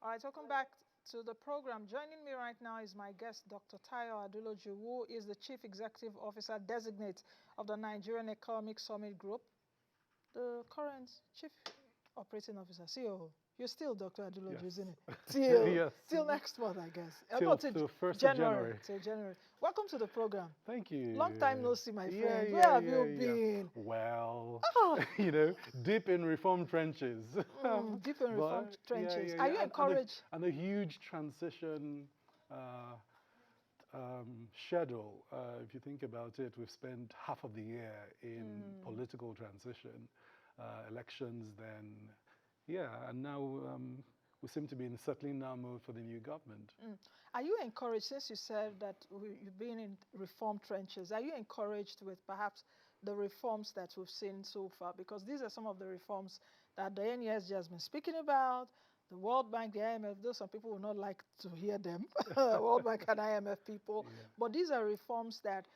All right, welcome back to the program. Joining me right now is my guest, Dr. ADULOJU, who is the Chief Executive Officer Designate of the Nigerian Economic Summit Group, the current Chief Operating Officer, COO. You're still Dr. ADULOJU, Yes. isn't it? Till, Yes. till next month, I guess. Till 1st of January. Till January. Welcome to the program. Thank you. Long time no see, my friend. Yeah, Where have you been? Well, Oh. Deep in reform trenches. Deep in reform But, trenches. Are you encouraged? And a huge transition schedule. If you think about it, we've spent half of the year in political transition, elections then, and now we seem to be in settling down mode for the new government. Are you encouraged, since you said that you've been in reform trenches, are you encouraged with perhaps the reforms that we've seen so far? Because these are some of the reforms that the NESG has been speaking about, the World Bank, the IMF, though some people will not like to hear them, World Bank and IMF people, but these are reforms that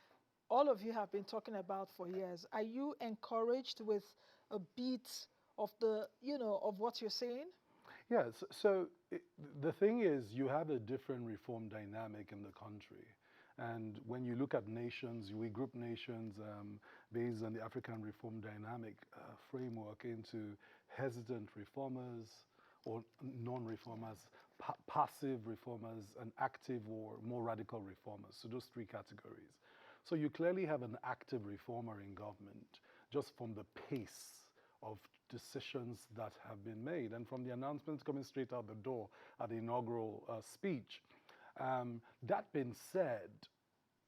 all of you have been talking about for years. Are you encouraged with a bit of the, of what you're saying? Yes. So the thing is, you have a different reform dynamic in the country. And when you look at nations, we group nations based on the African reform dynamic framework into hesitant reformers or non-reformers, passive reformers, and active or more radical reformers. So those three categories. So you clearly have an active reformer in government just from the pace of decisions that have been made. And from the announcements coming straight out the door at the inaugural speech. That being said,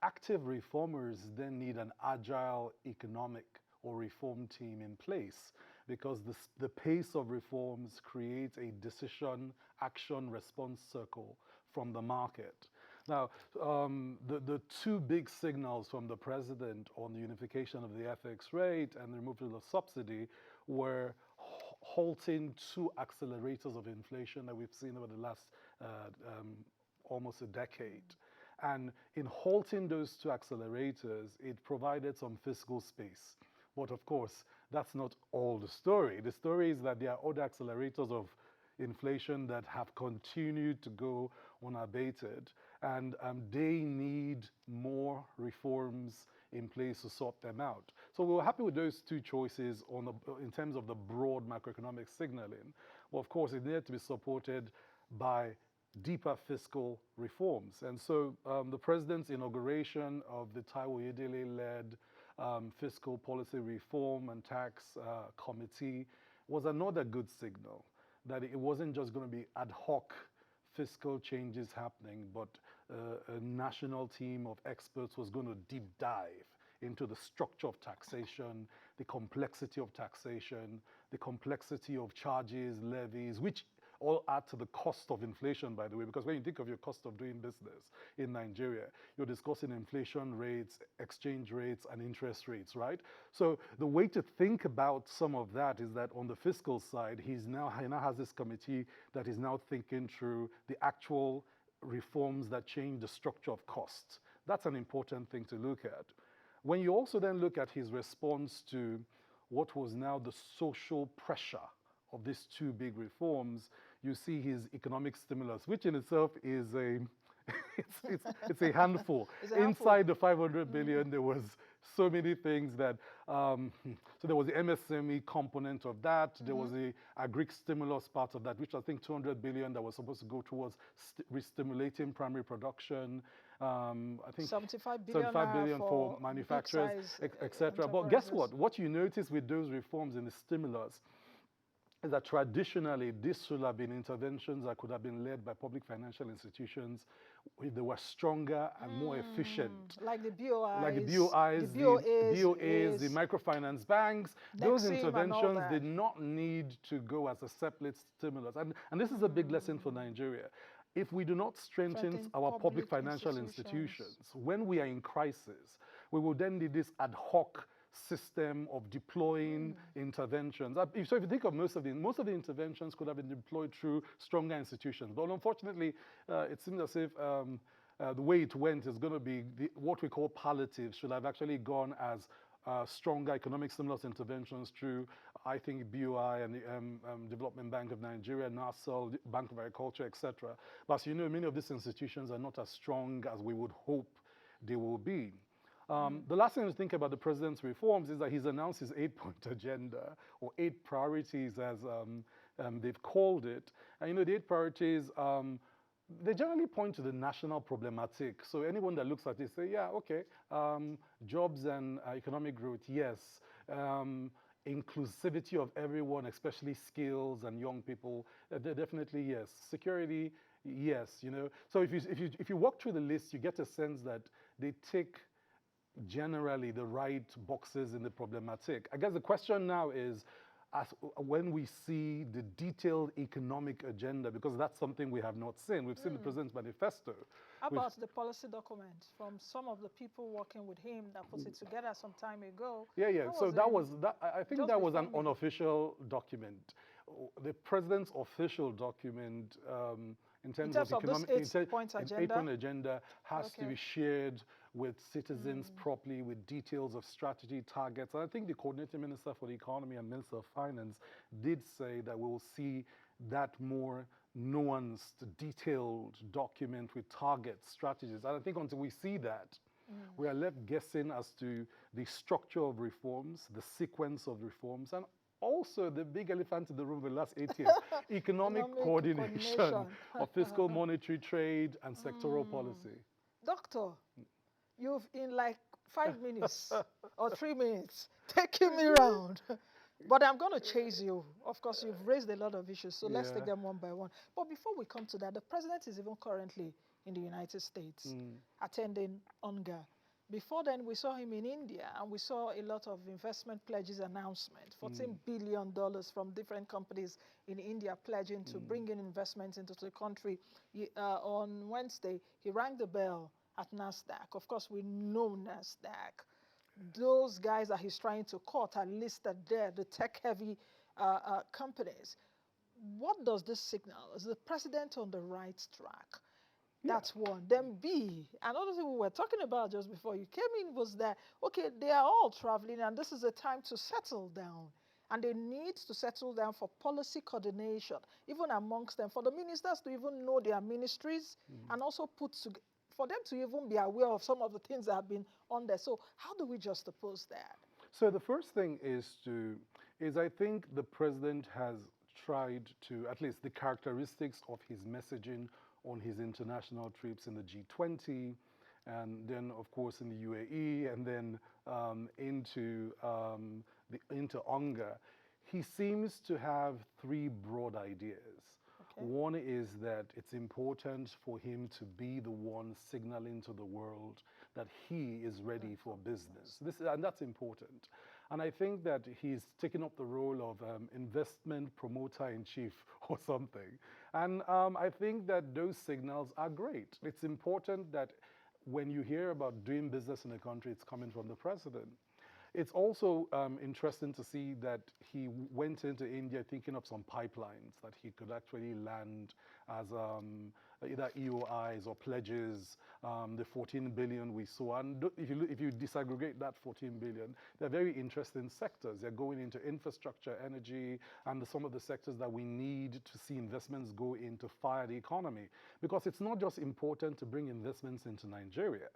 active reformers then need an agile economic or reform team in place, because the pace of reforms creates a decision, action, response circle from the market. Now, the two big signals from the president on the unification of the FX rate and the removal of the subsidy were halting two accelerators of inflation that we've seen over the last almost a decade. And in halting those two accelerators, it provided some fiscal space. But of course, that's not all the story. The story is that there are other accelerators of inflation that have continued to go unabated, and they need more reforms in place to sort them out. So we were happy with those two choices in terms of the broad macroeconomic signaling. Well, of course, it needed to be supported by deeper fiscal reforms. And so the president's inauguration of the Taiwo Oyedele-led Fiscal Policy Reform and Tax Committee was another good signal that it wasn't just going to be ad hoc fiscal changes happening, but a national team of experts was going to deep dive into the structure of taxation, the complexity of taxation, the complexity of charges, levies, which all add to the cost of inflation, by the way, because when you think of your cost of doing business in Nigeria, you're discussing inflation rates, exchange rates, and interest rates, right? So the way to think about some of that is that on the fiscal side, he now has this committee that is now thinking through the actual reforms that change the structure of costs. That's an important thing to look at. When you also then look at his response to what was now the social pressure of these two big reforms, you see his economic stimulus, which in itself is it's a handful. Inside the 500 billion, there was so many things that, so there was the MSME component of that, there was the agri stimulus part of that, which I think 200 billion that was supposed to go towards re-stimulating primary production. I think 75 billion for manufacturers, etc. But guess what? What you notice with those reforms in the stimulus is that traditionally this should have been interventions that could have been led by public financial institutions if they were stronger and more efficient. Like the BOIs, like the BOAs, the microfinance banks. Those interventions did not need to go as a separate stimulus. And this is a big lesson for Nigeria. If we do not strengthen our public financial institutions, when we are in crisis, we will then need this ad hoc system of deploying interventions. So if you think of most of the interventions could have been deployed through stronger institutions. But unfortunately, it seems as if the way it went is going to be what we call palliatives should have actually gone as stronger economic stimulus interventions through I think BOI and the Development Bank of Nigeria, NASL, Bank of Agriculture, etc. But as you know, many of these institutions are not as strong as we would hope they will be. The last thing to think about the president's reforms is that he's announced his 8-point agenda, or 8 priorities as they've called it. And you know, the 8 priorities, they generally point to the national problematic. So anyone that looks at it say, yeah, okay, jobs and economic growth, yes. Inclusivity of everyone, especially skills and young people, definitely yes. Security, yes. You know, so if you walk through the list, you get a sense that they tick generally the right boxes in the problematic. I guess the question now is, when we see the detailed economic agenda, because that's something we have not seen. We've seen the president's manifesto. How about the policy document from some of the people working with him that put it together some time ago? Yeah. So I think that was an unofficial document. The president's official document in terms of economic, this 8-point agenda? 8-point agenda has to be shared with citizens properly, with details of strategy, targets. And I think the coordinating minister for the economy and minister of finance did say that we will see that more nuanced, detailed document with targets, strategies. And I think until we see that, we are left guessing as to the structure of reforms, the sequence of reforms, and also the big elephant in the room the last 8 years, economic coordination of fiscal, monetary, trade, and sectoral policy. Doctor, you've in like 5 minutes or 3 minutes taking me around. But I'm going to chase you. Of course, you've raised a lot of issues, so let's take them one by one. But before we come to that, the president is even currently in the United States attending UNGA. Before then, we saw him in India, and we saw a lot of investment pledges announcement, $14 billion from different companies in India pledging to bring in investments into the country. On Wednesday, he rang the bell at NASDAQ. Of course, we know NASDAQ. Those guys that he's trying to cut are listed there, the tech-heavy companies. What does this signal? Is the president on the right track? That's one. Then B, another thing we were talking about just before you came in was that, okay, they are all traveling and this is a time to settle down. And they need to settle down for policy coordination, even amongst them, for the ministers to even know their ministries and also for them to even be aware of some of the things that have been on there. So how do we juxtapose that? So the first thing is I think the president has tried to, at least the characteristics of his messaging on his international trips in the G20, and then of course in the UAE, and then into UNGA. He seems to have 3 broad ideas. Okay. One is that it's important for him to be the one signaling to the world that he is ready for business. And that's important. And I think that he's taken up the role of investment promoter-in-chief or something. And I think that those signals are great. It's important that when you hear about doing business in a country, it's coming from the president. It's also interesting to see that he went into India thinking of some pipelines that he could actually land as either EOIs or pledges, the 14 billion we saw. And if you disaggregate that 14 billion, they're very interesting sectors. They're going into infrastructure, energy, and some of the sectors that we need to see investments go in to fire the economy. Because it's not just important to bring investments into Nigeria.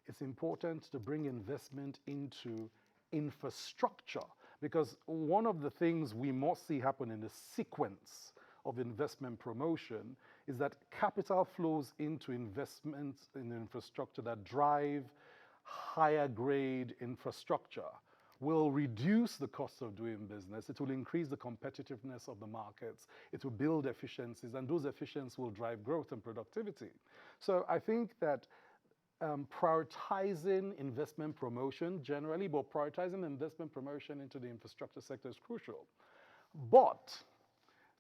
It's important to bring investment into infrastructure, because one of the things we must see happen in the sequence of investment promotion is that capital flows into investments in infrastructure that drive higher grade infrastructure will reduce the cost of doing business. It will increase the competitiveness of the markets. It will build efficiencies, and those efficiencies will drive growth and productivity. So I think that prioritizing investment promotion generally, but prioritizing investment promotion into the infrastructure sector is crucial. But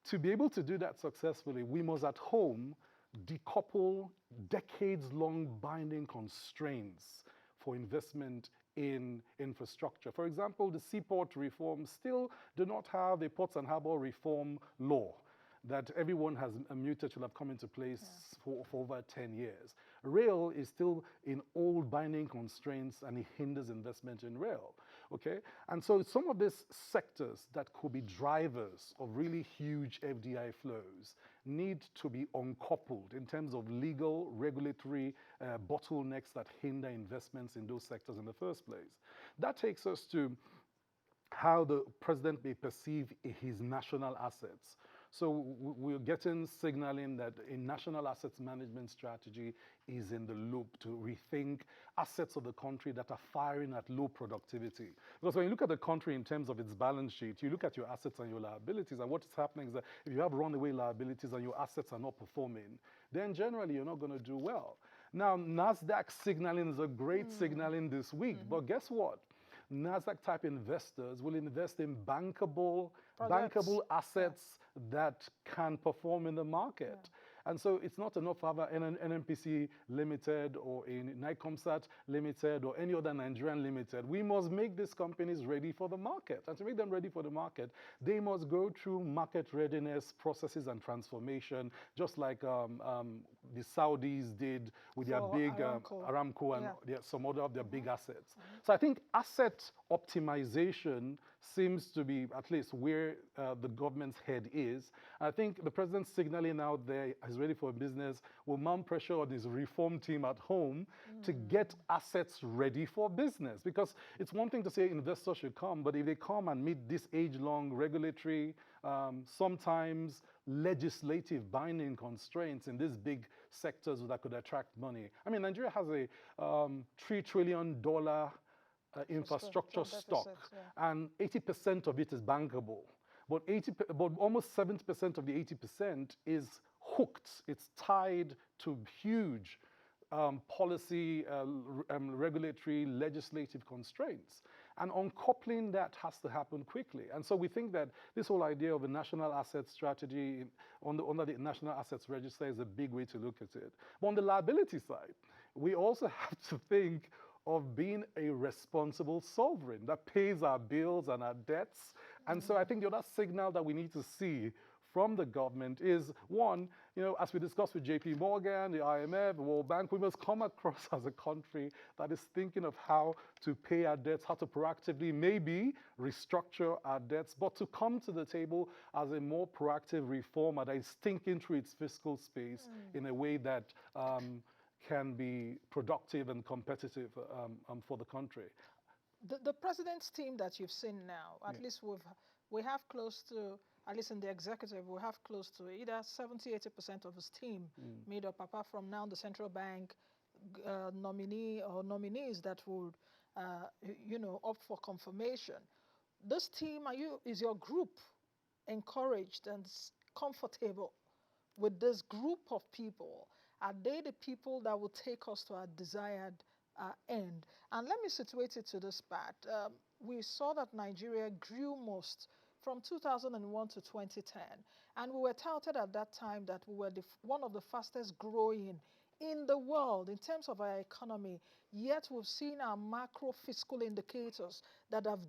to be able to do that successfully, we must at home decouple decades-long binding constraints for investment in infrastructure. For example, the seaport reforms still do not have a ports and harbor reform law that everyone has muted will have come into place for over 10 years. Rail is still in old binding constraints, and it hinders investment in rail. okay? And so some of these sectors that could be drivers of really huge FDI flows need to be uncoupled in terms of legal, regulatory bottlenecks that hinder investments in those sectors in the first place. That takes us to how the president may perceive his national assets. So we're getting signaling that a national assets management strategy is in the loop to rethink assets of the country that are firing at low productivity. Because when you look at the country in terms of its balance sheet, you look at your assets and your liabilities, and what is happening is that if you have runaway liabilities and your assets are not performing, then generally you're not going to do well. Now, NASDAQ signaling is a great signaling this week, but guess what? NASDAQ type investors will invest in bankable assets that can perform in the market. And so it's not enough to have an NNPC Limited or a NICOMSAT Limited or any other Nigerian Limited. We must make these companies ready for the market. And to make them ready for the market, they must go through market readiness processes and transformation, just like the Saudis did with their big Aramco and some other of their big assets. So I think asset optimization seems to be at least where the government's head is. I think the president's signaling out there is ready for business will mount pressure on his reform team at home to get assets ready for business. Because it's one thing to say investors should come, but if they come and meet this age-long regulatory, sometimes legislative binding constraints in these big sectors that could attract money. I mean, Nigeria has a $3 trillion infrastructure stock, and 80% of it is bankable. But almost 70% of the 80% is hooked. It's tied to huge policy, regulatory, legislative constraints. And uncoupling that has to happen quickly. And so we think that this whole idea of a national asset strategy under the National Assets Register is a big way to look at it. But on the liability side, we also have to think of being a responsible sovereign that pays our bills and our debts. And so I think the other signal that we need to see from the government is, one, as we discussed with JP Morgan, the IMF, the World Bank, we must come across as a country that is thinking of how to pay our debts, how to proactively maybe restructure our debts, but to come to the table as a more proactive reformer that is thinking through its fiscal space in a way that can be productive and competitive for the country. The president's team that you've seen now, at least we have close to, at least in the executive, we have close to either 70–80% of his team made up, apart from now the central bank nominee or nominees that would, opt for confirmation. This team, is your group encouraged and comfortable with this group of people? Are they the people that will take us to our desired end? And let me situate it to this part. We saw that Nigeria grew most from 2001 to 2010. And we were touted at that time that we were one of the fastest growing in the world in terms of our economy. Yet we've seen our macro fiscal indicators that have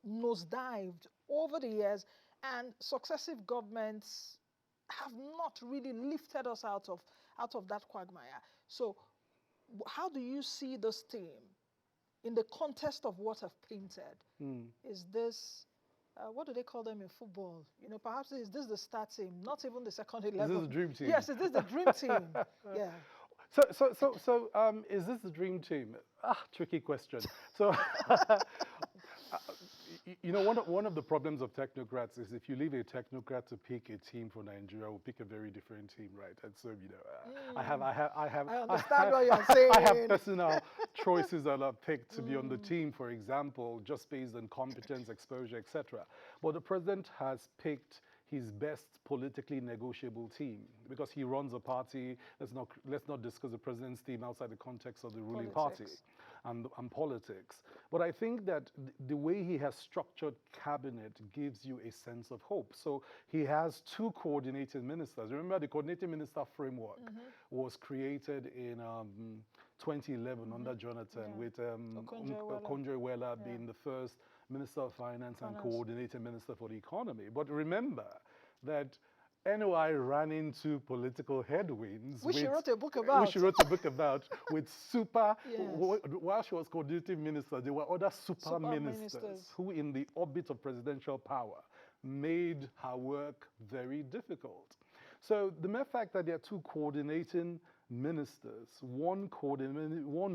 nosedived over the years, and successive governments have not really lifted us out of that quagmire. So how do you see this team in the context of what I've painted? Is this, what do they call them in football? Perhaps is this the start team, not even the second 11? Is this the dream team? Yes, is this the dream team? Yeah. So is this the dream team? Tricky question. So, one of the problems of technocrats is if you leave a technocrat to pick a team for Nigeria, we'll pick a very different team, right? And so, I understand what you're saying. I have personal choices that I've picked to be on the team, for example, just based on competence, exposure, etc. But the president has picked his best politically negotiable team because he runs a party. Let's not discuss the president's team outside the context of the ruling party and politics. But I think that the way he has structured cabinet gives you a sense of hope. So he has two coordinating ministers. Remember, the coordinating minister framework was created in 2011 under Jonathan, with Okonjo-Iweala being the first Minister of Finance and coordinating minister for the economy. But remember that NOI ran into political headwinds. Which she wrote a book Which about. she wrote a book about with super, Yes. while she was coordinating minister, there were other super ministers who in the orbit of presidential power made her work very difficult. So the mere fact that there are two coordinating ministers, one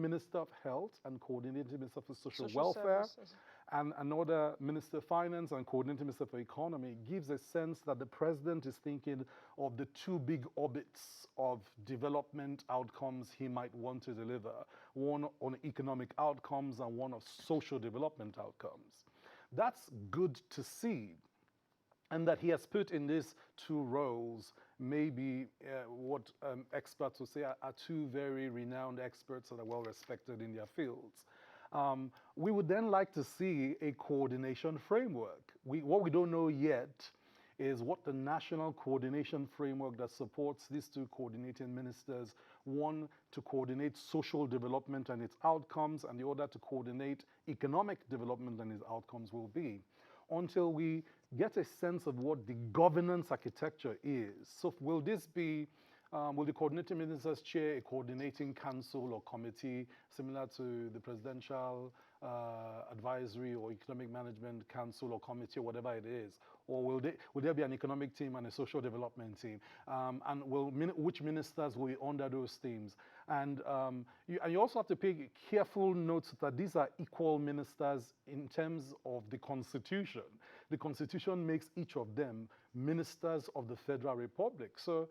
minister of health and coordinating minister for social welfare, services. and another minister of finance and coordinating minister for economy, gives a sense that the president is thinking of the two big orbits of development outcomes he might want to deliver, one on economic outcomes and one of social development outcomes. That's good to see. And that he has put in these two roles maybe what experts would say are two very renowned experts that are well respected in their fields. We would then like to see a coordination framework. What we don't know yet is what the national coordination framework that supports these two coordinating ministers, one to coordinate social development and its outcomes, and the other to coordinate economic development and its outcomes will be, until we get a sense of what the governance architecture is. So will this be, will the coordinating ministers chair a coordinating council or committee similar to the presidential advisory or economic management council or committee or whatever it is? Or will there be an economic team and a social development team? And which ministers will be under those teams? And you also have to pay careful note that these are equal ministers in terms of the Constitution. The Constitution makes each of them ministers of the Federal Republic. So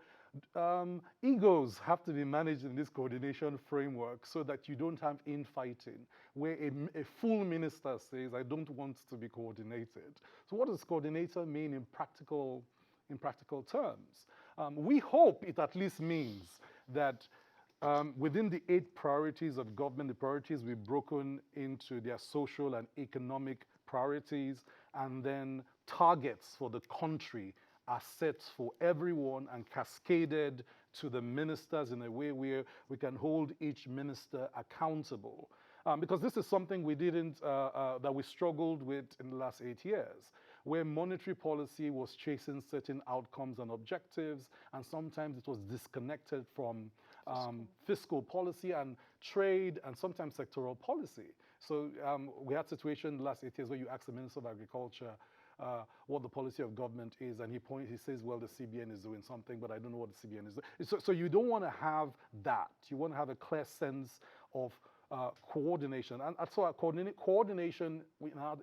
egos have to be managed in this coordination framework so that you don't have infighting, where a full minister says, I don't want to be coordinated. So what does coordinator mean in practical terms? We hope it at least means that within the 8 priorities of government, the priorities we've broken into their social and economic priorities, and then targets for the country are set for everyone and cascaded to the ministers in a way where we can hold each minister accountable. Because this is something we didn't, that we struggled with in the last 8 years, where monetary policy was chasing certain outcomes and objectives, and sometimes it was disconnected from fiscal policy and trade and sometimes sectoral policy. So we had a situation in the last 8 years where you ask the Minister of Agriculture what the policy of government is, and he says, well, the CBN is doing something, but I don't know what the CBN is doing. So you don't want to have that. You want to have a clear sense of coordination. And so coordination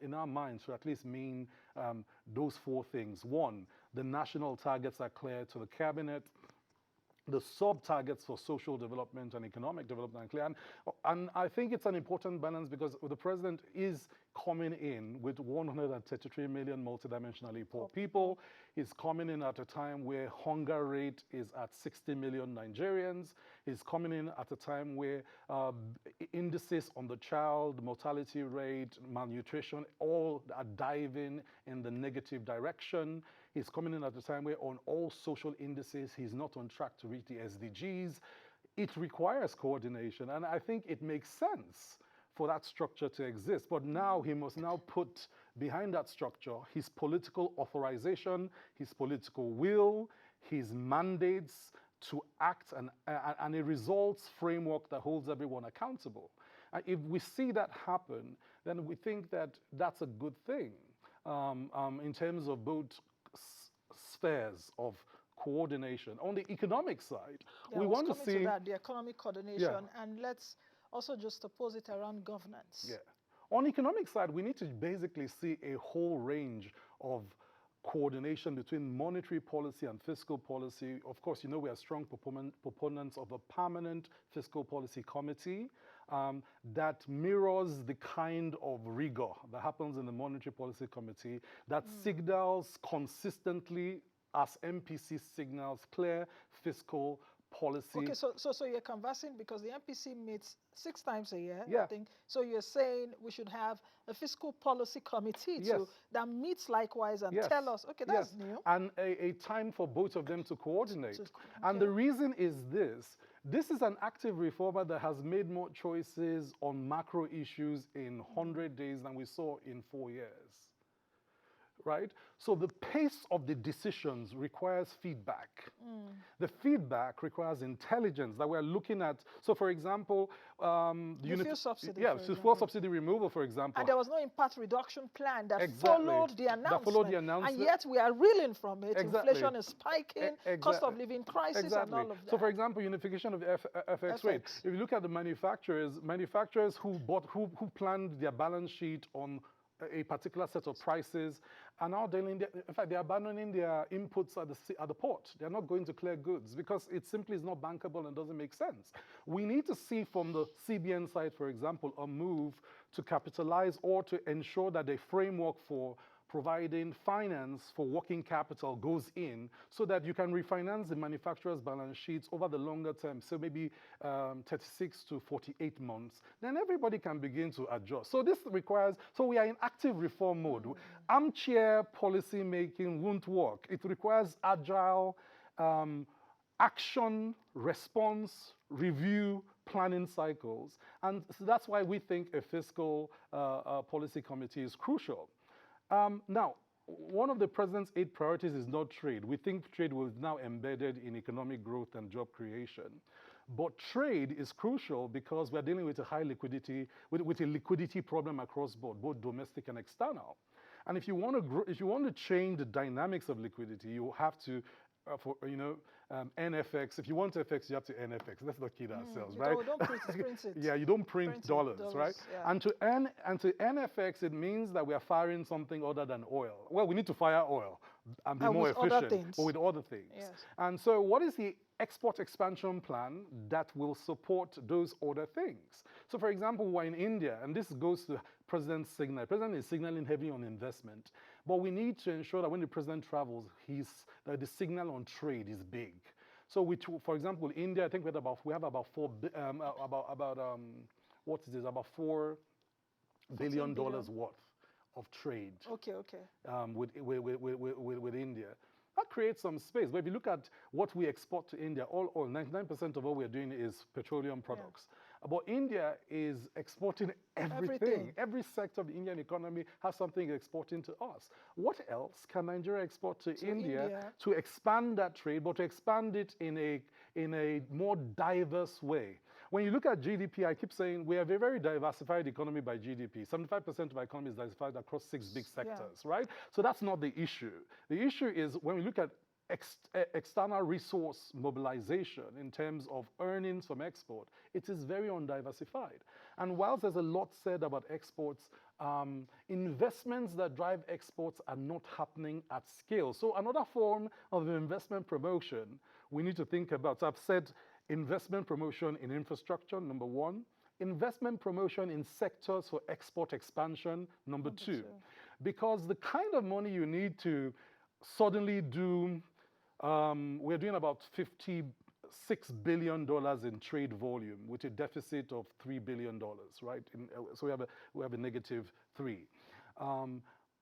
in our minds should at least mean those 4 things. 1, the national targets are clear to the cabinet. The sub-targets for social development and economic development are clear. And I think it's an important balance because the president is coming in with 133 million multidimensionally poor people. He's coming in at a time where hunger rate is at 60 million Nigerians. He's coming in at a time where indices on the child mortality rate, malnutrition, all are diving in the negative direction. He's coming in at a time where on all social indices, he's not on track to reach the SDGs. It requires coordination, and I think it makes sense for that structure to exist. But now he must now put behind that structure his political authorization, his political will, his mandates to act, and a results framework that holds everyone accountable. And if we see that happen, then we think that that's a good thing in terms of both spheres of coordination. On the economic side, we want to see the economic coordination, and let's also just oppose it around governance. Yeah. On the economic side, we need to basically see a whole range of coordination between monetary policy and fiscal policy. Of course, you know we are strong proponents of a permanent fiscal policy committee that mirrors the kind of rigor that happens in the monetary policy committee, that signals consistently, as MPC signals, clear fiscal policy. Okay, so you're conversing because the MPC meets 6 times a year, Yeah. I think. So you're saying we should have a fiscal policy committee Yes. that meets likewise and Yes. tell us, okay, that's new. And a time for both of them to coordinate. Okay. And the reason is this is an active reformer that has made more choices on macro issues in 100 days than we saw in 4 years. right? So the pace of the decisions requires feedback. The feedback requires intelligence that we're looking at. So, for example, the fuel subsidy, yeah, for so fuel example. subsidy removal, for example. And there was no impact reduction plan that Exactly. followed the announcement. That followed the announcement. And yet we are reeling from it. Exactly. Inflation is spiking, cost of living crisis, exactly. and all of that. So, for example, unification of the FX rate. If you look at the manufacturers who planned their balance sheet on a particular set of prices are now dealing, in fact, they're abandoning their inputs at the port. They're not going to clear goods because it simply is not bankable and doesn't make sense. We need to see from the CBN side, for example, a move to capitalize or to ensure that the framework for providing finance for working capital goes in so that you can refinance the manufacturer's balance sheets over the longer term, so maybe 36 to 48 months. Then everybody can begin to adjust. So this requires, so we are in active reform mode. Armchair policy making won't work. It requires agile action, response, review, planning cycles. And so that's why we think a fiscal policy committee is crucial. Now, one of the president's 8 priorities is not trade. We think trade was now embedded in economic growth and job creation. But trade is crucial because we're dealing with a high liquidity, with a liquidity problem across board, both domestic and external. And if you want to grow, if you want to change the dynamics of liquidity, you have to, NFX. If you want FX, you have to NFX. Let's not kid ourselves, right? Don't print it. Yeah, you don't print dollars, right? Yeah. And to NFX, it means that we are firing something other than oil. Well, we need to fire oil and be more efficient, but with other things. Yes. And so, what is the export expansion plan that will support those other things? So, for example, we're in India, and this goes to the president's signal. The president is signaling heavily on investment, but we need to ensure that when the president travels, that the signal on trade is big. So, for example, India, I think we have about $4 billion worth of trade. Okay. With India. That creates some space. But if you look at what we export to India, 99% of what we're doing is petroleum products. Yeah. But India is exporting everything. Every sector of the Indian economy has something exporting to us. What else can Nigeria export to India to expand that trade, but to expand it in a more diverse way? When you look at GDP, I keep saying we have a very diversified economy by GDP. 75% of our economy is diversified across 6 big sectors, right? So that's not the issue. The issue is when we look at external resource mobilization in terms of earnings from export, it is very undiversified. And whilst there's a lot said about exports, investments that drive exports are not happening at scale. So another form of investment promotion we need to think about. So I've said investment promotion in infrastructure, number 1. Investment promotion in sectors for export expansion, number 2. Because the kind of money you need to suddenly do, we're doing about $56 billion in trade volume with a deficit of $3 billion, right? So we have a negative 3.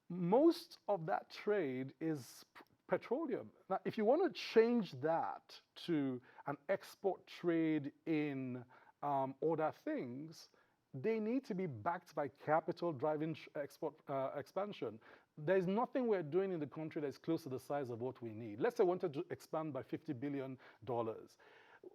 Most of that trade is petroleum. Now, if you want to change that to an export trade in other things, they need to be backed by capital driving export expansion. There's nothing we're doing in the country that's close to the size of what we need. Let's say we wanted to expand by $50 billion.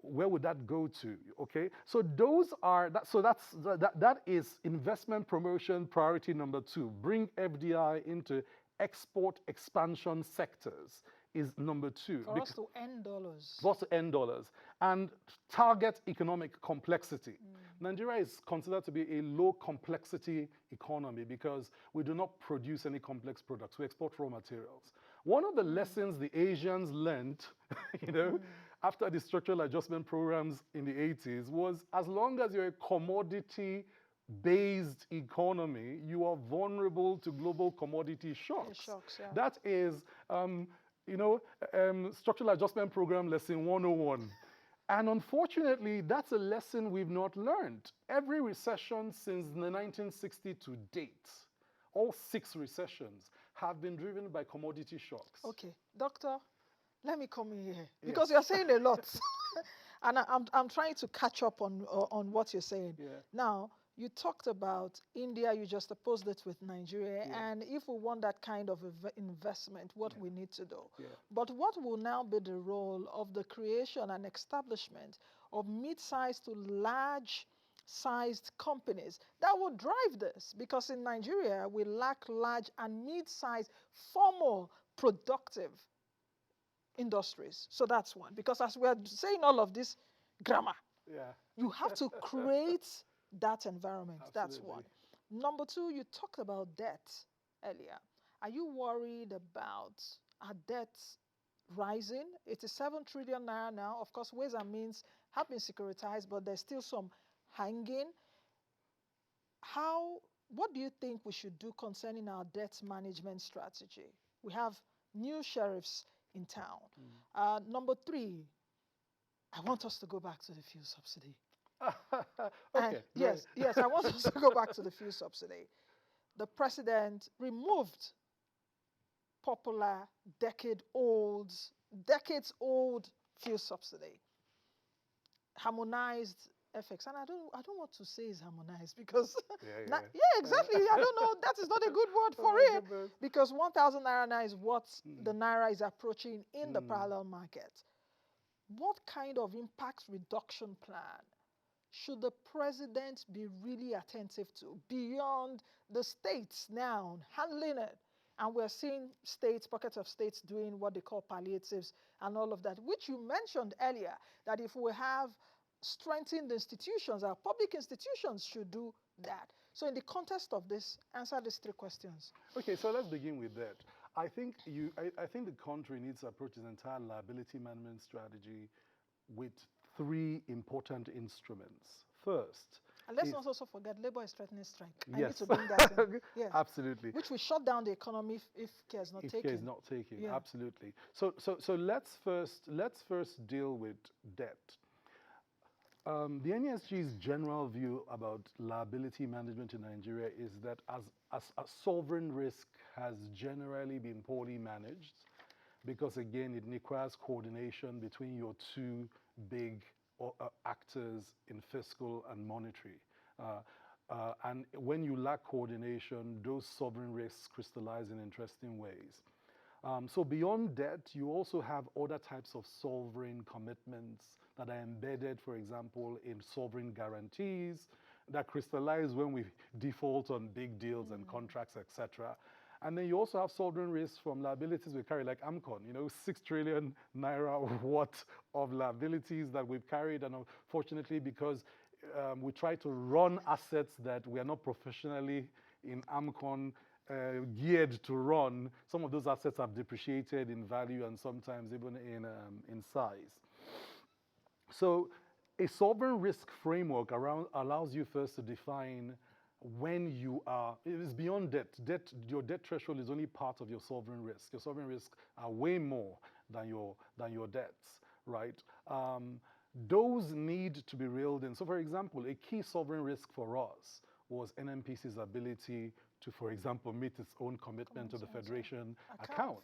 Where would that go to? Okay, so that is investment promotion priority number 2. Bring FDI into export expansion sectors is number 2. For us to end dollars. For us to end dollars and target economic complexity. Nigeria is considered to be a low complexity economy because we do not produce any complex products. We export raw materials. One of the lessons the Asians learned, after the structural adjustment programs in the 80s was as long as you're a commodity-based economy, you are vulnerable to global commodity shocks. That is, structural adjustment program lesson 101. And unfortunately, that's a lesson we've not learned. Every recession since the 1960s to date, all 6 recessions have been driven by commodity shocks. Okay, doctor, let me come in here because you're saying a lot. And I'm trying to catch up on what you're saying. Yeah. Now, you talked about India, you just opposed it with Nigeria, and if we want that kind of investment, what we need to do. But what will now be the role of the creation and establishment of mid-sized to large-sized companies that will drive this? Because in Nigeria, we lack large and mid-sized, formal, productive industries. So that's one. Because as we are saying all of this grammar, you have to create that environment. That's one. Number two, you talked about debt earlier. Are you worried about our debt rising? It is 7 trillion naira now. Of course, ways and means have been securitized, but there's still some hanging. What do you think we should do concerning our debt management strategy? We have new sheriffs in town. Number three, I want us to go back to the fuel subsidy. Yes, I want us to go back to the fuel subsidy. The president removed popular decades-old fuel subsidy, harmonized FX, and I don't want to say it's harmonized because exactly. I don't know. That is not a good word for it because 1,000 naira now is what the naira is approaching in the parallel market. What kind of impact reduction plan should the president be really attentive to beyond the states now handling it? And we're seeing states, pockets of states doing what they call palliatives and all of that, which you mentioned earlier, that if we have strengthened institutions, our public institutions should do that. So in the context of this, answer these three questions. Okay, so let's begin with that. I think the country needs to approach its entire liability management strategy with three important instruments. First, and let's not also forget labor is threatening strike. I need to bring that in. Yes. Absolutely. Which will shut down the economy if care is not taken. If care is not taken, absolutely. So let's first deal with debt. The NESG's general view about liability management in Nigeria is that as a sovereign risk has generally been poorly managed because, again, it requires coordination between your two big actors in fiscal and monetary. And when you lack coordination, those sovereign risks crystallize in interesting ways. So beyond debt, you also have other types of sovereign commitments that are embedded, for example, in sovereign guarantees that crystallize when we default on big deals and contracts, etc. And then you also have sovereign risks from liabilities we carry, like AMCON, 6 trillion naira worth of liabilities that we've carried. And unfortunately, because we try to run assets that we are not professionally in AMCON geared to run, some of those assets have depreciated in value and sometimes even in size. So a sovereign risk framework allows you first to define when you are, it is beyond debt. Your debt threshold is only part of your sovereign risk. Your sovereign risks are way more than your debts, right? Those need to be reeled in. So for example, a key sovereign risk for us was NNPC's ability to, for example, meet its own commitment to the Federation account.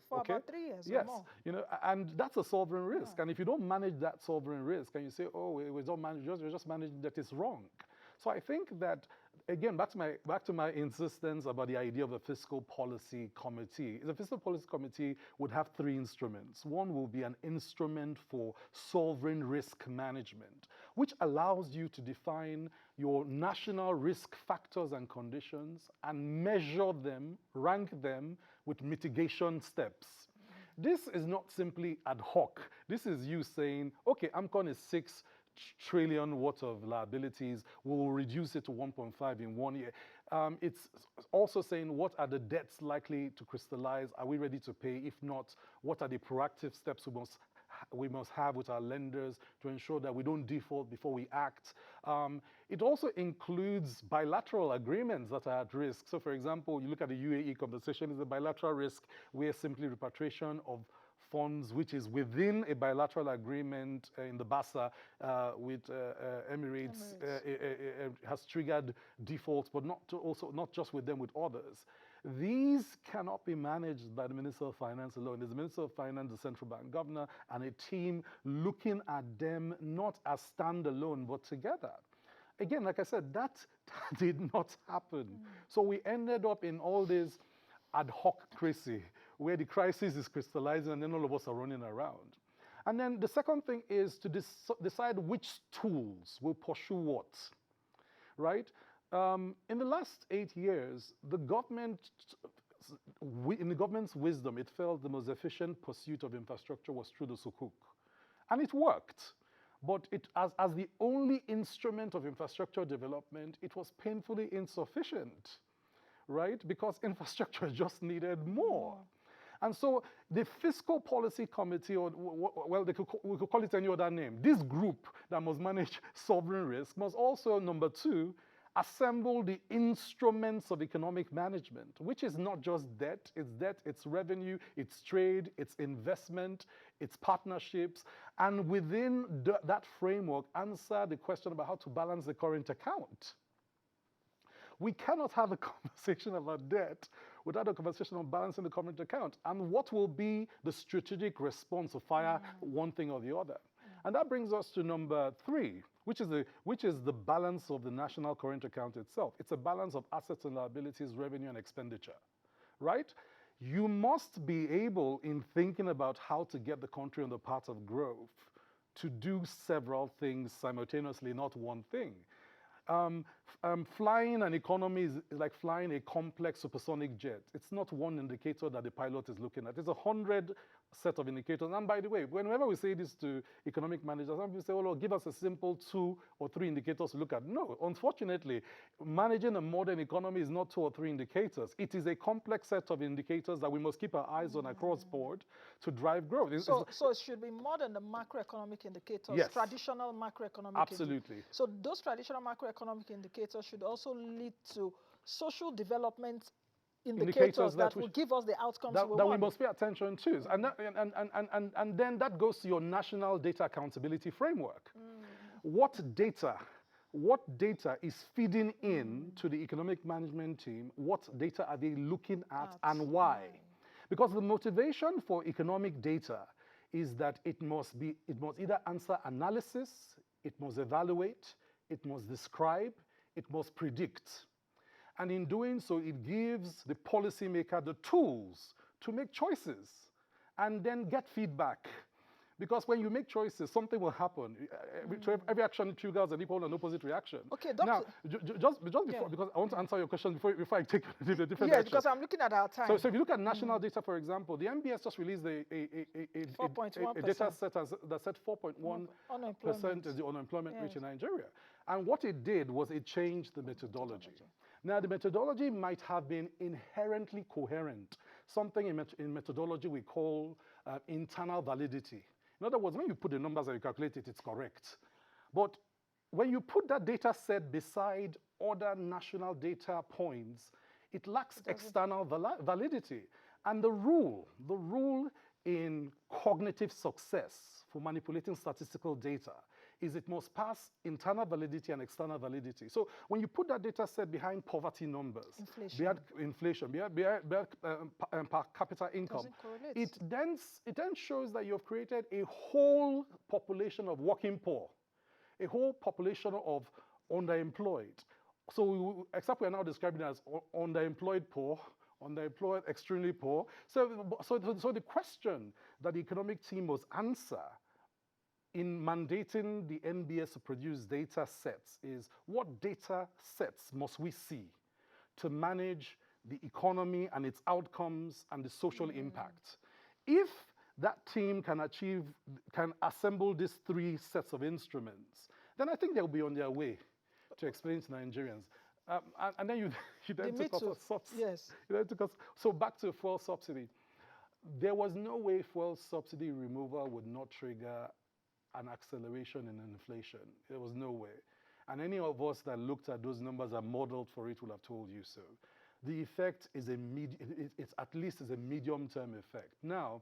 For about 3 years yes. or more. And that's a sovereign risk. And if you don't manage that sovereign risk and you say, oh, we don't manage, we're just managing that, it's wrong. So I think that, again, back to my insistence about the idea of a fiscal policy committee. The fiscal policy committee would have three instruments. One will be an instrument for sovereign risk management, which allows you to define your national risk factors and conditions and measure them, rank them with mitigation steps. This is not simply ad hoc. This is you saying, okay, AMCON is 6 trillion worth of liabilities, we will reduce it to 1.5 in 1 year. It's also saying what are the debts likely to crystallize? Are we ready to pay? If not, what are the proactive steps we must have with our lenders to ensure that we don't default before we act? It also includes bilateral agreements that are at risk. So for example, you look at the UAE compensation is a bilateral risk where simply repatriation of funds, which is within a bilateral agreement in the BASA with Emirates, has triggered defaults, but not just with them, with others. These cannot be managed by the Minister of Finance alone. There's the Minister of Finance, the central bank governor, and a team looking at them not as standalone, but together. again, like I said, that did not happen. So we ended up in all this ad hoc crazy where the crisis is crystallizing and then all of us are running around. And then the second thing is to decide which tools will pursue what, right? In the last 8 years, the government, in the government's wisdom, it felt the most efficient pursuit of infrastructure was through the sukuk. And it worked. But as the only instrument of infrastructure development, it was painfully insufficient, right? Because infrastructure just needed more. And so the Fiscal Policy Committee, or well, we could call it any other name, this group that must manage sovereign risk must also, number two, assemble the instruments of economic management, which is not just debt, it's revenue, it's trade, it's investment, it's partnerships, and within that framework, answer the question about how to balance the current account. We cannot have a conversation about debt without a conversation on balancing the current account and what will be the strategic response to fire one thing or the other. And that brings us to number three, which is the balance of the national current account itself. It's a balance of assets and liabilities, revenue and expenditure, right? You must be able, in thinking about how to get the country on the path of growth, to do several things simultaneously, not one thing. Flying an economy is like flying a complex supersonic jet. It's not one indicator that the pilot is looking at. It's 100 set of indicators. And by the way, whenever we say this to economic managers, some people say, oh, Lord, give us a simple 2 or 3 indicators to look at. No, unfortunately, managing a modern economy is not 2 or 3 indicators. It is a complex set of indicators that we must keep our eyes on across board to drive growth. So it should be more than the macroeconomic indicators, yes, traditional macroeconomic absolutely. So those traditional macroeconomic indicators should also lead to social development indicators that will give us the outcomes we must pay attention to. And then that goes to your national data accountability framework. What data is feeding in to the economic management team? What data are they looking at and why? Because the motivation for economic data is that it must either answer analysis, it must evaluate, it must describe, it must predict. And in doing so, it gives the policymaker the tools to make choices and then get feedback. Because when you make choices, something will happen. Every action triggers an equal and opposite reaction. Okay, Doctor. Now, just before, because I want to answer your question before I take the different direction. Because I'm looking at our time. So if you look at national data, for example, the MBS just released a data set that said 4.1% is the unemployment rate in Nigeria. And what it did was it changed the methodology. Now, the methodology might have been inherently coherent, something in methodology we call internal validity. In other words, when you put the numbers and you calculate it, it's correct. But when you put that data set beside other national data points, it lacks external validity. And the rule in cognitive success for manipulating statistical data is it must pass internal validity and external validity. So when you put that data set behind poverty numbers, behind inflation, behind per capita income, it then shows that you've created a whole population of working poor, a whole population of underemployed. So except we're now describing it as underemployed poor, underemployed extremely poor. So the question that the economic team must answer in mandating the NBS to produce data sets is what data sets must we see to manage the economy and its outcomes and the social impact? If that team can assemble these 3 sets of instruments, then I think they'll be on their way to explain to Nigerians. And then you then took us a subsidy. Yes. You then took us, so back to fuel subsidy. There was no way fuel subsidy removal would not trigger an acceleration in inflation. There was no way. And any of us that looked at those numbers and modeled for it will have told you so. The effect is it's at least a medium-term effect. Now,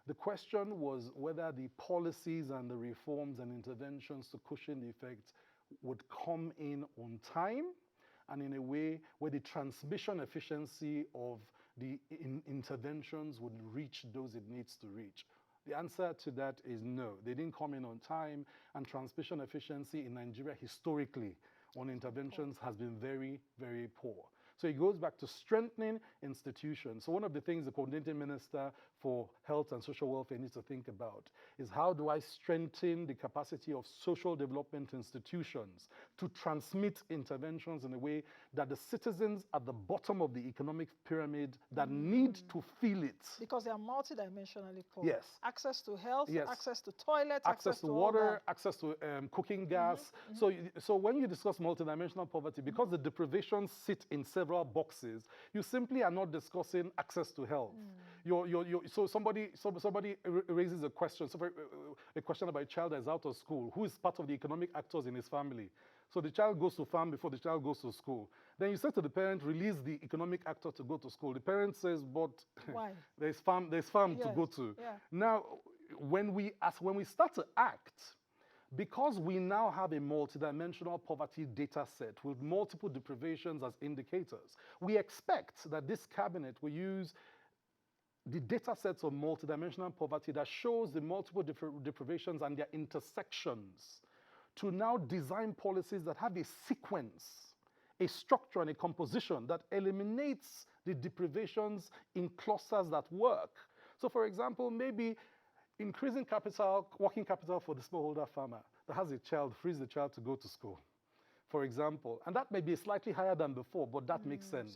the question was whether the policies and the reforms and interventions to cushion the effect would come in on time and in a way where the transmission efficiency of the interventions would reach those it needs to reach. The answer to that is no. They didn't come in on time, and transmission efficiency in Nigeria historically on interventions has been very, very poor. So it goes back to strengthening institutions. So one of the things the coordinating minister for health and social welfare needs to think about is, how do I strengthen the capacity of social development institutions to transmit interventions in a way that the citizens at the bottom of the economic pyramid that need to feel it. Because they are multidimensionally poor. Yes. Access to health, Yes. access to toilets, access to water, access to cooking gas. So when you discuss multidimensional poverty, because the deprivations sit in several boxes, you simply are not discussing access to health. So somebody raises a question, a question about a child that is out of school, who is part of the economic actors in his family. So the child goes to farm before the child goes to school. Then you say to the parent, release the economic actor to go to school. The parent says, but why? there's farm to go to. Yeah. Now, when we start to act, because we now have a multidimensional poverty data set with multiple deprivations as indicators, we expect that this cabinet will use the data sets of multidimensional poverty that shows the multiple deprivations and their intersections to now design policies that have a sequence, a structure and a composition that eliminates the deprivations in clusters that work. So for example, maybe increasing capital, working capital for the smallholder farmer that has a child, frees the child to go to school, for example. And that may be slightly higher than before, but that makes sense.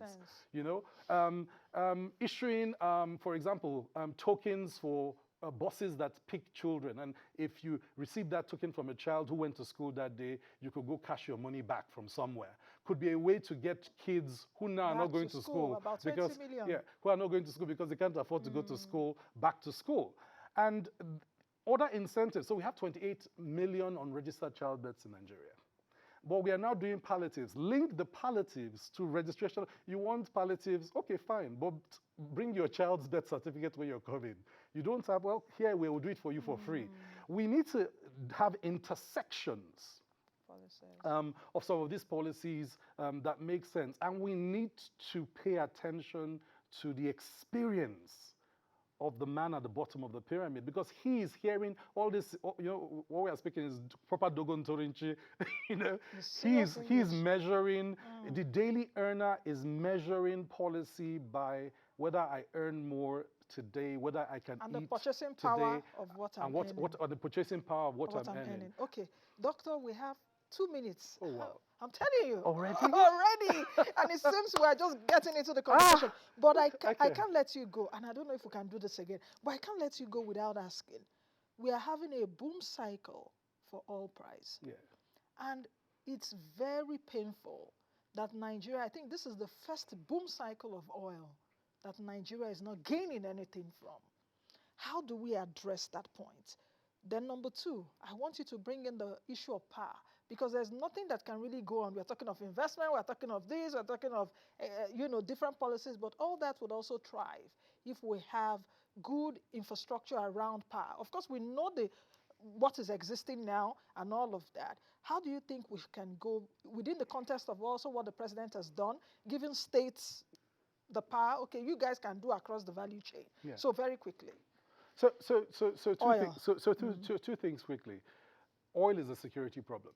You know, issuing, for example, tokens for buses that pick children. And if you receive that token from a child who went to school that day, you could go cash your money back from somewhere. Could be a way to get kids who now are not going to school, about because 20 million. yeah, who are not going to school because they can't afford to go to school, back to school. And other incentives. So we have 28 million unregistered childbirths in Nigeria. But we are now doing palliatives. Link the palliatives to registration. You want palliatives? Okay, fine. But bring your child's birth certificate when you're coming. You don't have, well, here we will do it for you for free. We need to have intersections of some of these policies that make sense. And we need to pay attention to the experience of the man at the bottom of the pyramid, because he is hearing all this, you know, what we are speaking is proper Dogon Torinchi, you know, he's measuring, the daily earner is measuring policy by whether I earn more today, whether I can and eat the purchasing today, power of what I'm earning. Or the purchasing power of what I'm earning. Okay, doctor, we have 2 minutes. Oh, wow. I'm telling you. Already? Already. And it seems we're just getting into the conversation. But I can't let you go. And I don't know if we can do this again. But I can't let you go without asking. We are having a boom cycle for oil price. Yeah. And it's very painful that Nigeria, I think this is the first boom cycle of oil that Nigeria is not gaining anything from. How do we address that point? Then number two, I want you to bring in the issue of power, because there's nothing that can really go on. We're talking of investment, we're talking of this, we're talking of different policies, but all that would also thrive if we have good infrastructure around power. Of course, we know what is existing now and all of that. How do you think we can go within the context of also what the president has done, giving states the power? Okay, you guys can do across the value chain. Yeah. So very quickly. So two things quickly. Oil is a security problem.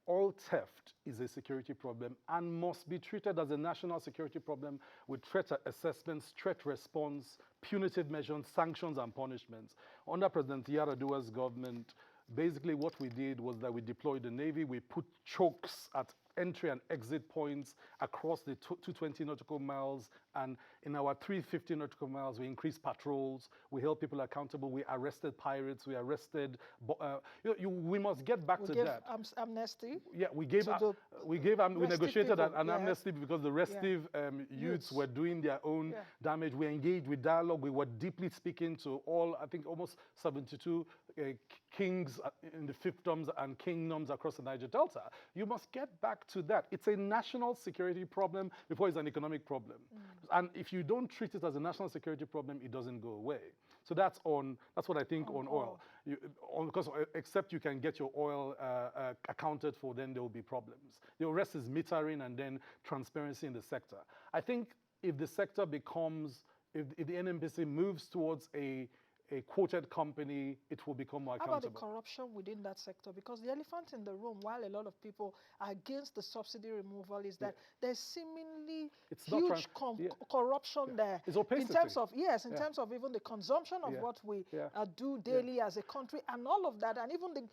Oil theft is a security problem and must be treated as a national security problem with threat assessments, threat response, punitive measures, sanctions, and punishments. Under President Yar'Adua's government, basically what we did was that we deployed the Navy, we put chokes at entry and exit points across the 220 nautical miles, and in our 350 nautical miles, we increased patrols, we held people accountable, we arrested pirates, we arrested, we must get back to that. Amnesty? Yeah, we negotiated an amnesty because the restive youths were doing their own damage. We engaged with dialogue, we were deeply speaking to almost 72 kings in the fiefdoms and kingdoms across the Niger Delta. You must get back to that. It's a national security problem before it's an economic problem. And if you don't treat it as a national security problem, it doesn't go away. So that's what I think on oil. Because except you can get your oil accounted for, then there will be problems. The rest is metering and then transparency in the sector. I think if the sector becomes, if the NNPC moves towards a a quoted company, it will become more How about the accountable. corruption within that sector? Because the elephant in the room, while a lot of people are against the subsidy removal, is that there's seemingly It's not huge corruption there. It's opacity. In terms of, yes, in terms of even the consumption of what we do daily as a country and all of that, and even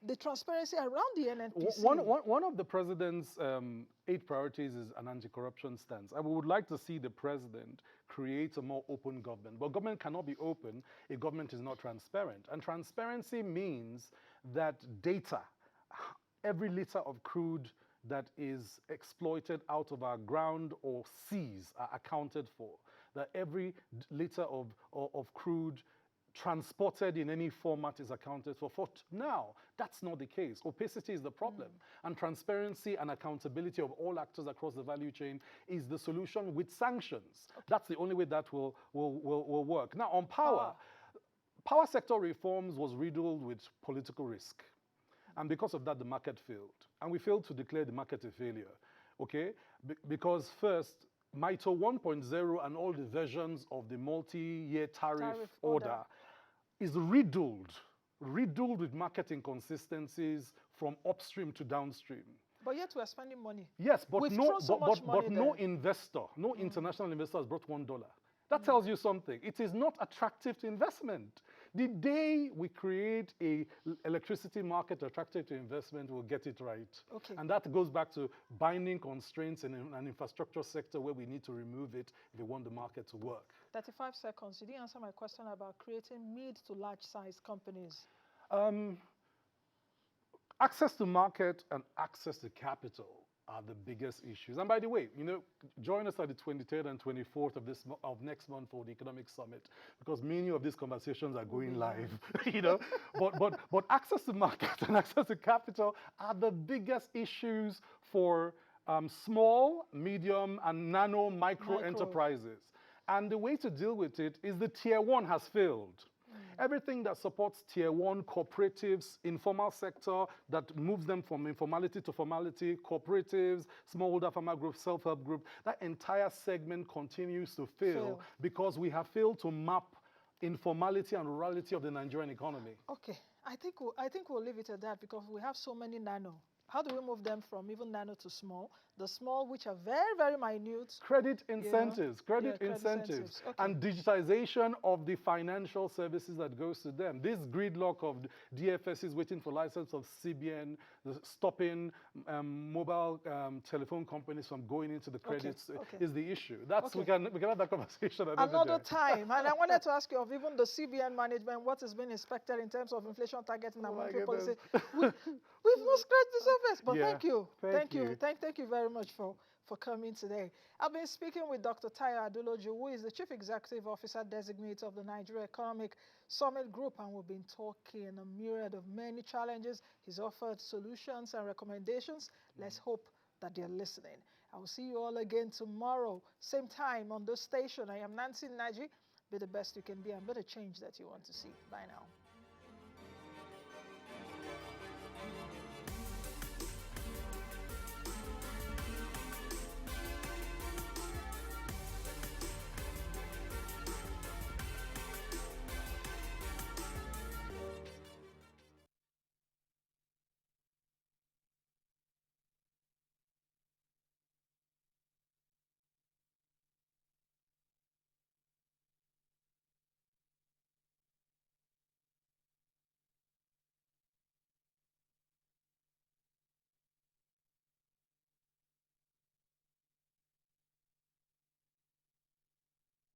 the transparency around the NNPC. One of the president's 8 priorities is an anti-corruption stance. I would like to see the president create a more open government. But government cannot be open if government is not transparent. And transparency means that data, every liter of crude that is exploited out of our ground or seas are accounted for. That every liter of crude transported in any format is accounted for. Now, that's not the case. Opacity is the problem. And transparency and accountability of all actors across the value chain is the solution with sanctions. That's the only way that will work. Now, on power sector reforms was riddled with political risk. And because of that, the market failed. And we failed to declare the market a failure, okay? Because first, MITO 1.0 and all the versions of the multi-year tariff order is riddled with market inconsistencies from upstream to downstream. But yet we are spending money. Yes, but no investor, no international investor has brought $1. That tells you something. It is not attractive to investment. The day we create a electricity market attractive to investment, we'll get it right. Okay. And that goes back to binding constraints in an infrastructure sector where we need to remove it if we want the market to work. 35 seconds. You didn't answer my question about creating mid to large size companies. Access to market and access to capital are the biggest issues. And by the way, you know, join us at the 23rd and 24th of next month for the Economic Summit, because many of these conversations are going live, you know. But access to market and access to capital are the biggest issues for small, medium, and micro enterprises. And the way to deal with it is the tier 1 has failed. Everything that supports tier 1 cooperatives, informal sector, that moves them from informality to formality, cooperatives, smallholder farmer groups, self-help group, that entire segment continues to fail because we have failed to map informality and rurality of the Nigerian economy. Okay, I think we'll leave it at that because we have so many nano. How do we move them from even nano to small? The small, which are very, very minute. Credit incentives, credit incentives. Okay. And digitization of the financial services that goes to them. This gridlock of DFSs waiting for license of CBN, stopping mobile telephone companies from going into the credits is the issue. That's we can have that conversation another time. And I wanted to ask you of even the CBN management, what has been inspected in terms of inflation targeting and monetary policy. We've not scratched the surface, but thank you. Thank you very much for coming today. I've been speaking with Dr. ADULOJU, who is the Chief Executive Officer Designate of the Nigerian Economic Summit Group, and we've been talking a myriad of many challenges. He's offered solutions and recommendations. Let's hope that they're listening. I will see you all again tomorrow, same time on this station. I am Nancy Naji. Be the best you can be and be the change that you want to see. Bye now.